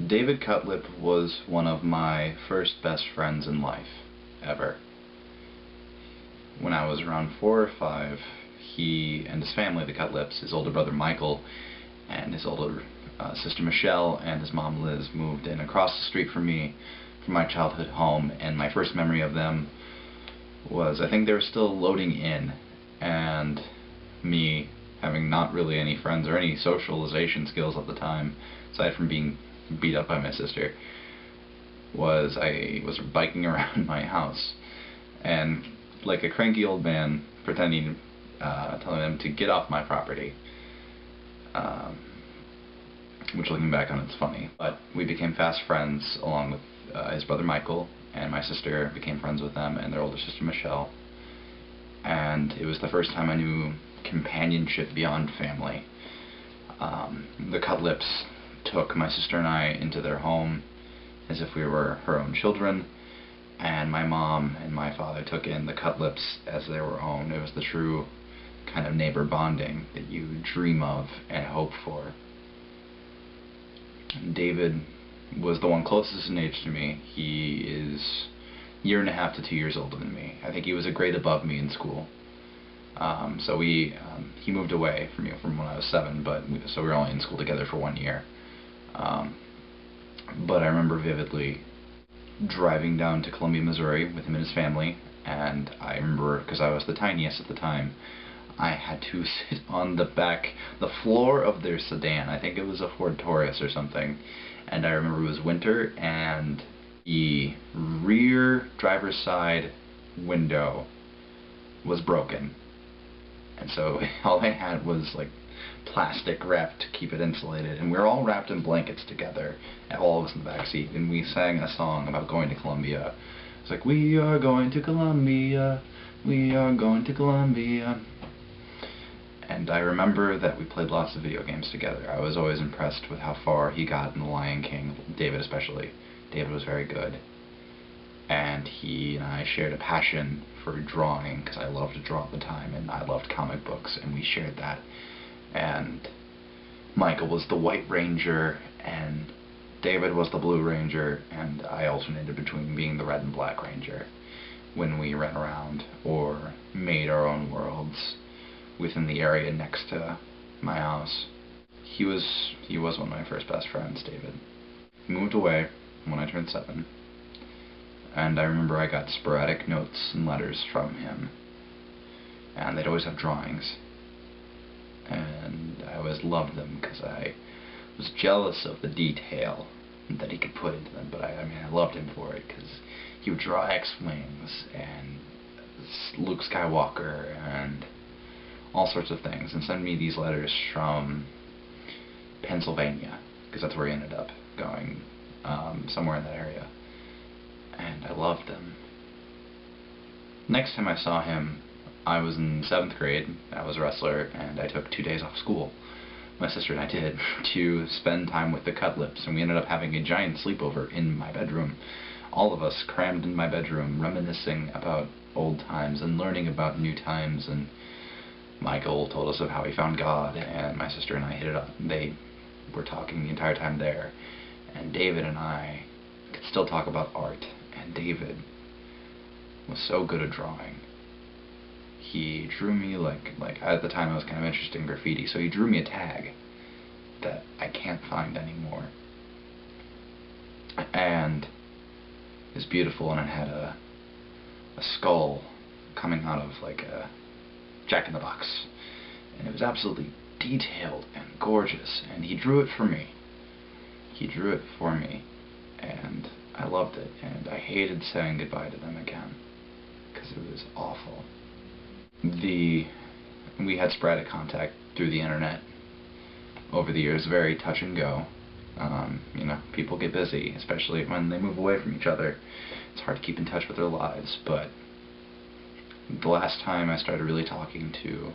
David Cutlip was one of my first best friends in life, ever. When I was around 4 or 5, he and his family, the Cutlips, his older brother Michael, and his older sister Michelle, and his mom Liz moved in across the street from me, from my childhood home, and my first memory of them was, I think they were still loading in, and me having not really any friends or any socialization skills at the time, aside from being beat up by my sister, I was biking around my house, and like a cranky old man pretending, telling them to get off my property, which looking back on it's funny, but we became fast friends along with his brother Michael, and my sister became friends with them and their older sister Michelle, and it was the first time I knew companionship beyond family. The Cutlips took my sister and I into their home as if we were her own children, and my mom and my father took in the Cutlips as their own. It was the true kind of neighbor bonding that you dream of and hope for. David was the one closest in age to me. He is a year and a half to 2 years older than me. I think he was a grade above me in school. So he moved away from me from when I was 7, so we were only in school together for 1 year. But I remember vividly driving down to Columbia, Missouri with him and his family, and I remember, because I was the tiniest at the time, I had to sit on the floor of their sedan. I think it was a Ford Taurus or something, and I remember it was winter, and the rear driver's side window was broken, and so all I had was like plastic wrap to keep it insulated, and we were all wrapped in blankets together, all of us in the back seat, and we sang a song about going to Columbia. It's like, we are going to Columbia, we are going to Columbia. And I remember that we played lots of video games together. I was always impressed with how far he got in The Lion King, David especially. David was very good. And he and I shared a passion for drawing, because I loved to draw at the time, and I loved comic books, and we shared that. And Michael was the White Ranger, and David was the Blue Ranger, and I alternated between being the Red and Black Ranger when we ran around or made our own worlds within the area next to my house. He was one of my first best friends, David. He moved away when I turned 7, and I remember I got sporadic notes and letters from him, and they'd always have drawings, and I always loved them because I was jealous of the detail that he could put into them, but I mean I loved him for it, because he would draw X-Wings and Luke Skywalker and all sorts of things, and send me these letters from Pennsylvania, because that's where he ended up going, somewhere in that area, and I loved them. Next time I saw him, I was in 7th grade, I was a wrestler, and I took 2 days off school, my sister and I did, to spend time with the Cutlips, and we ended up having a giant sleepover in my bedroom, all of us crammed in my bedroom, reminiscing about old times and learning about new times, and Michael told us of how he found God, and my sister and I hit it up. They were talking the entire time there, and David and I could still talk about art, and David was so good at drawing. He drew me like at the time I was kind of interested in graffiti, so he drew me a tag that I can't find anymore, and it was beautiful, and it had a skull coming out of like a Jack-in-the-Box, and it was absolutely detailed and gorgeous, and he drew it for me. He drew it for me, and I loved it, and I hated saying goodbye to them again, because it was awful. We had sporadic contact through the internet over the years, very touch and go. You know, people get busy, especially when they move away from each other. It's hard to keep in touch with their lives, but the last time I started really talking to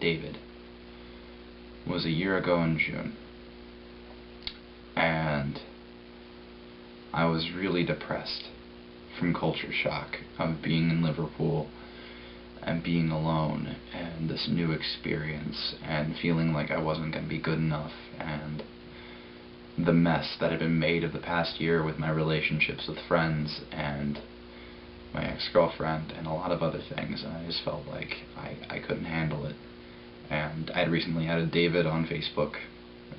David was a year ago in June, and I was really depressed from culture shock of being in Liverpool and being alone and this new experience and feeling like I wasn't going to be good enough, and the mess that had been made of the past year with my relationships with friends and my ex-girlfriend and a lot of other things, and I just felt like I couldn't handle it. And I had recently added David on Facebook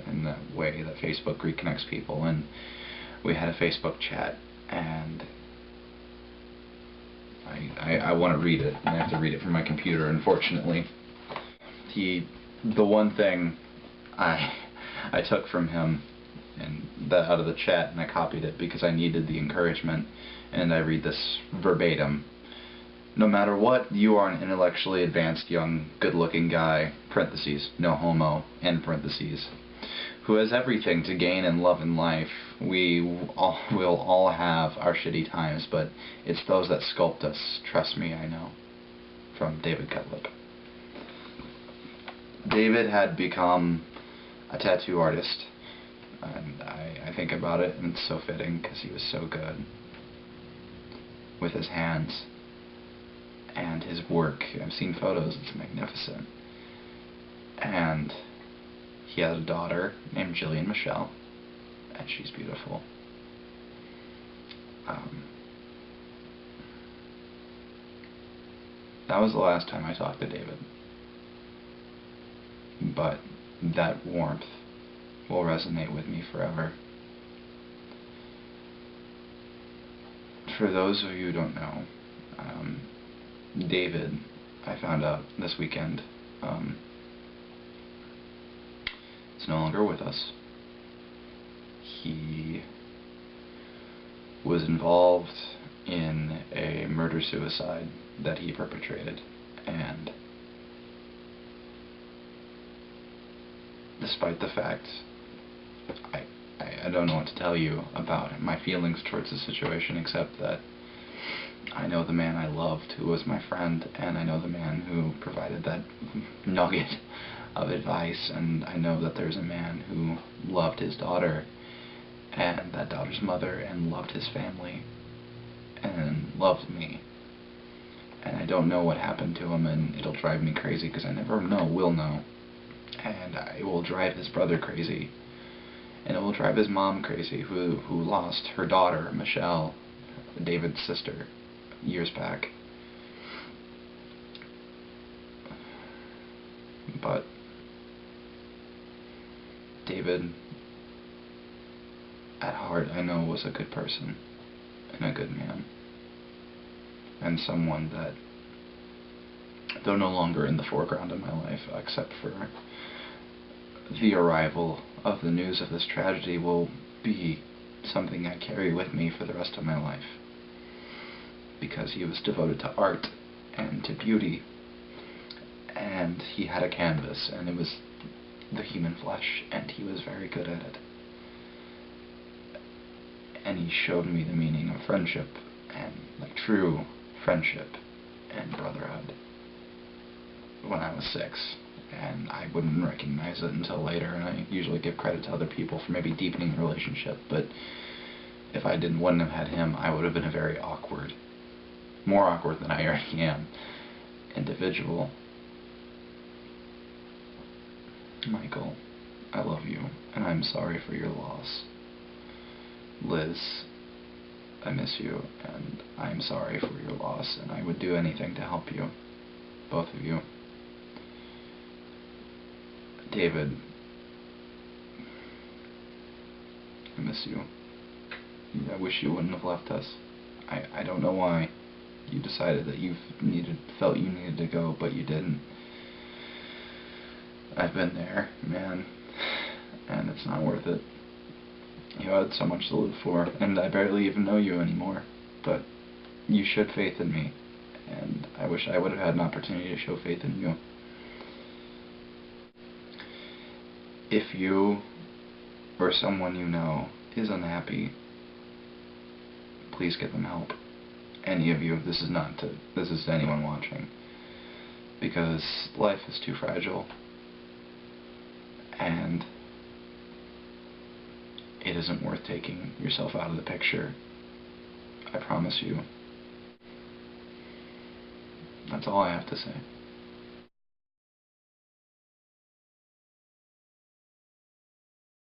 in that way that Facebook reconnects people, and we had a Facebook chat, and I want to read it, and I have to read it from my computer, unfortunately. The one thing I took from him and out of the chat, and I copied it because I needed the encouragement, and I read this verbatim. No matter what, you are an intellectually advanced young good-looking guy, parentheses, no homo, end parentheses, who has everything to gain and love in life. We'll all have our shitty times, but it's those that sculpt us. Trust me, I know. From David Cutlip. David had become a tattoo artist, and I think about it, and it's so fitting because he was so good with his hands and his work. I've seen photos, it's magnificent. And he has a daughter named Jillian Michelle, and she's beautiful. That was the last time I talked to David. But that warmth will resonate with me forever. For those of you who don't know, David, I found out this weekend, is no longer with us. He was involved in a murder-suicide that he perpetrated, and despite the fact, I don't know what to tell you about my feelings towards the situation, except that I know the man I loved, who was my friend, and I know the man who provided that nugget of advice, and I know that there's a man who loved his daughter, and that daughter's mother, and loved his family, and loved me. And I don't know what happened to him, and it'll drive me crazy, because I never will know. And it will drive his brother crazy, and it will drive his mom crazy, who lost her daughter, Michelle, David's sister, years back. But David, at heart, I know was a good person, and a good man, and someone that, though no longer in the foreground of my life, except for the arrival of the news of this tragedy, will be something I carry with me for the rest of my life, because he was devoted to art and to beauty, and he had a canvas, and it was the human flesh, and he was very good at it. And he showed me the meaning of friendship, and like true friendship and brotherhood, when I was 6, and I wouldn't recognize it until later, and I usually give credit to other people for maybe deepening the relationship, but if I wouldn't have had him, I would have been a very awkward, more awkward than I already am, individual. Michael, I love you, and I'm sorry for your loss. Liz, I miss you, and I'm sorry for your loss, and I would do anything to help you, both of you. David, I miss you. I wish you wouldn't have left us. I don't know why you decided that felt you needed to go, but you didn't. I've been there, man, and it's not worth it. You had so much to live for, and I barely even know you anymore, but you showed faith in me, and I wish I would have had an opportunity to show faith in you. If you or someone you know is unhappy, please get them help. Any of you, this is to anyone watching, because life is too fragile, and it isn't worth taking yourself out of the picture. I promise you. That's all I have to say.